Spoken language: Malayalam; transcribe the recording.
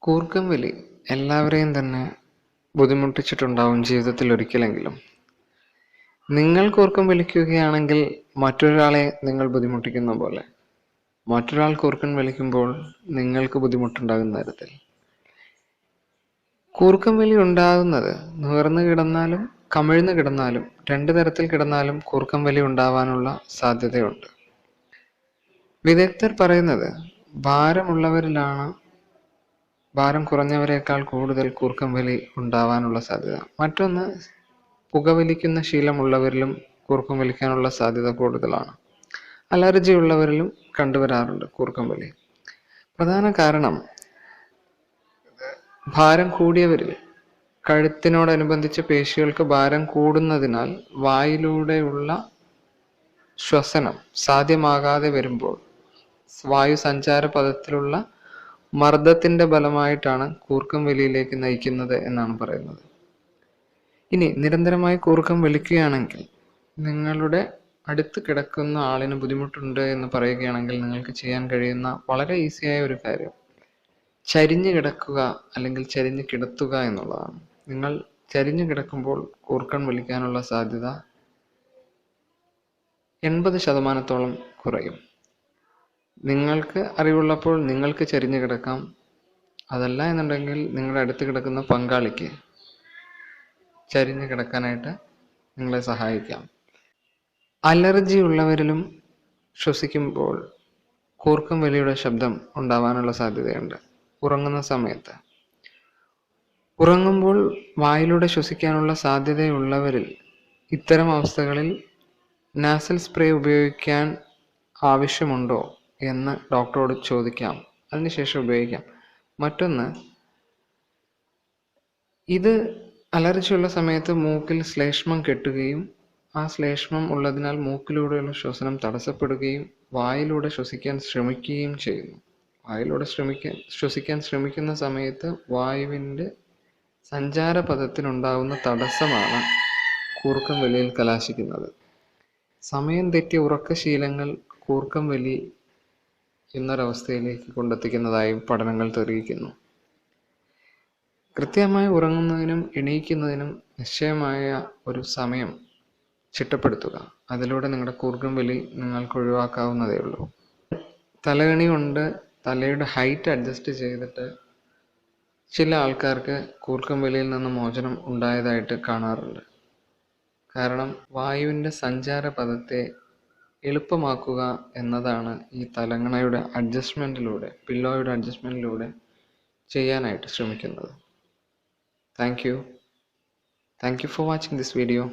കൂർക്കം വലി എല്ലാവരെയും തന്നെ ബുദ്ധിമുട്ടിച്ചിട്ടുണ്ടാവും ജീവിതത്തിൽ ഒരിക്കലെങ്കിലും. നിങ്ങൾ കൂർക്കം വലിക്കുകയാണെങ്കിൽ മറ്റൊരാളെ നിങ്ങൾ ബുദ്ധിമുട്ടിക്കുന്ന പോലെ മറ്റൊരാൾ കൂർക്കം വലിക്കുമ്പോൾ നിങ്ങൾക്ക് ബുദ്ധിമുട്ടുണ്ടാകുന്ന തരത്തിൽ. കൂർക്കം വലി ഉണ്ടാകുന്നത് നിവർന്നു കിടന്നാലും കമിഴ്ന്നു കിടന്നാലും രണ്ടു തരത്തിൽ കിടന്നാലും കൂർക്കം വലി ഉണ്ടാവാനുള്ള സാധ്യതയുണ്ട്. വിദഗ്ധർ പറയുന്നത് ഭാരമുള്ളവരിലാണ് ഭാരം കുറഞ്ഞവരേക്കാൾ കൂടുതൽ കൂർക്കം വലി ഉണ്ടാവാനുള്ള സാധ്യത. മറ്റൊന്ന്, പുകവലിക്കുന്ന ശീലമുള്ളവരിലും കൂർക്കം വലിക്കാനുള്ള സാധ്യത കൂടുതലാണ്. അലർജി ഉള്ളവരിലും കണ്ടുവരാറുണ്ട് കൂർക്കം വലി. പ്രധാന കാരണം, ഭാരം കൂടിയവരിൽ കഴുത്തിനോടനുബന്ധിച്ച് പേശികൾക്ക് ഭാരം കൂടുന്നതിനാൽ വായിലൂടെയുള്ള ശ്വസനം സാധ്യമാകാതെ വരുമ്പോൾ വായു സഞ്ചാര പഥത്തിലുള്ള മർദ്ദത്തിന്റെ ഫലമായിട്ടാണ് കൂർക്കം വലിയിലേക്ക് നയിക്കുന്നത് എന്നാണ് പറയുന്നത്. ഇനി നിരന്തരമായി കൂർക്കം വലിക്കുകയാണെങ്കിൽ, നിങ്ങളുടെ അടുത്ത് കിടക്കുന്ന ആളിന് ബുദ്ധിമുട്ടുണ്ട് എന്ന് പറയുകയാണെങ്കിൽ, നിങ്ങൾക്ക് ചെയ്യാൻ കഴിയുന്ന വളരെ ഈസിയായ ഒരു കാര്യം ചരിഞ്ഞു കിടക്കുക അല്ലെങ്കിൽ ചരിഞ്ഞു കിടത്തുക എന്നുള്ളതാണ്. നിങ്ങൾ ചരിഞ്ഞു കിടക്കുമ്പോൾ കൂർക്കം വലിക്കാനുള്ള സാധ്യത 80% കുറയും. നിങ്ങൾക്ക് അറിവുള്ളപ്പോൾ നിങ്ങൾക്ക് ചരിഞ്ഞു കിടക്കാം. അതല്ല എന്നുണ്ടെങ്കിൽ നിങ്ങളുടെ അടുത്ത് കിടക്കുന്ന പങ്കാളിക്ക് ചരിഞ്ഞു കിടക്കാനായിട്ട് നിങ്ങളെ സഹായിക്കാം. അലർജി ഉള്ളവരിലും ശ്വസിക്കുമ്പോൾ കൂർക്കം വലിയുടെ ശബ്ദം ഉണ്ടാവാനുള്ള സാധ്യതയുണ്ട്. ഉറങ്ങുന്ന സമയത്ത് ഉറങ്ങുമ്പോൾ വായിലൂടെ ശ്വസിക്കാനുള്ള സാധ്യതയുള്ളവരിൽ ഇത്തരം അവസ്ഥകളിൽ നാസൽ സ്പ്രേ ഉപയോഗിക്കാൻ ആവശ്യമുണ്ടോ എന്ന് ഡോക്ടറോട് ചോദിക്കാം. അതിനുശേഷം ഉപയോഗിക്കാം. മറ്റൊന്ന്, ഇത് അലർജിയുള്ള സമയത്ത് മൂക്കിൽ ശ്ലേഷ്മം കെട്ടുകയും ആ ശ്ലേഷ്മം ഉള്ളതിനാൽ മൂക്കിലൂടെയുള്ള ശ്വസനം തടസ്സപ്പെടുകയും വായിലൂടെ ശ്വസിക്കാൻ ശ്രമിക്കുകയും ചെയ്യുന്നു. വായിലൂടെ ശ്വസിക്കാൻ ശ്രമിക്കുന്ന സമയത്ത് വായുവിൻ്റെ സഞ്ചാരപഥത്തിനുണ്ടാകുന്ന തടസ്സമാണ് കൂർക്കം വലിയിൽ കലാശിക്കുന്നത്. സമയം തെറ്റിയ ഉറക്കശീലങ്ങൾ കൂർക്കം വലി എന്നൊരവസ്ഥയിലേക്ക് കൊണ്ടെത്തിക്കുന്നതായും പഠനങ്ങൾ തെളിയിക്കുന്നു. കൃത്യമായി ഉറങ്ങുന്നതിനും എണീക്കുന്നതിനും നിശ്ചയമായ ഒരു സമയം ചിട്ടപ്പെടുത്തുക. അതിലൂടെ നിങ്ങളുടെ കൂർക്കം വലി നിങ്ങൾക്ക് ഒഴിവാക്കാവുന്നതേ ഉള്ളൂ. തലകണി കൊണ്ട് തലയുടെ ഹൈറ്റ് അഡ്ജസ്റ്റ് ചെയ്തിട്ട് ചില ആൾക്കാർക്ക് കൂർക്കം വലിയിൽ നിന്ന് മോചനം ഉണ്ടായതായിട്ട് കാണാറുണ്ട്. കാരണം വായുവിൻ്റെ സഞ്ചാരപഥത്തെ എളുപ്പമാക്കുക എന്നതാണ് ഈ തലങ്ങണയുടെ അഡ്ജസ്റ്റ്മെൻറ്റിലൂടെ, പില്ലോയുടെ അഡ്ജസ്റ്റ്മെൻറ്റിലൂടെ ചെയ്യാനായിട്ട് ശ്രമിക്കുന്നത്. Thank you for watching this video.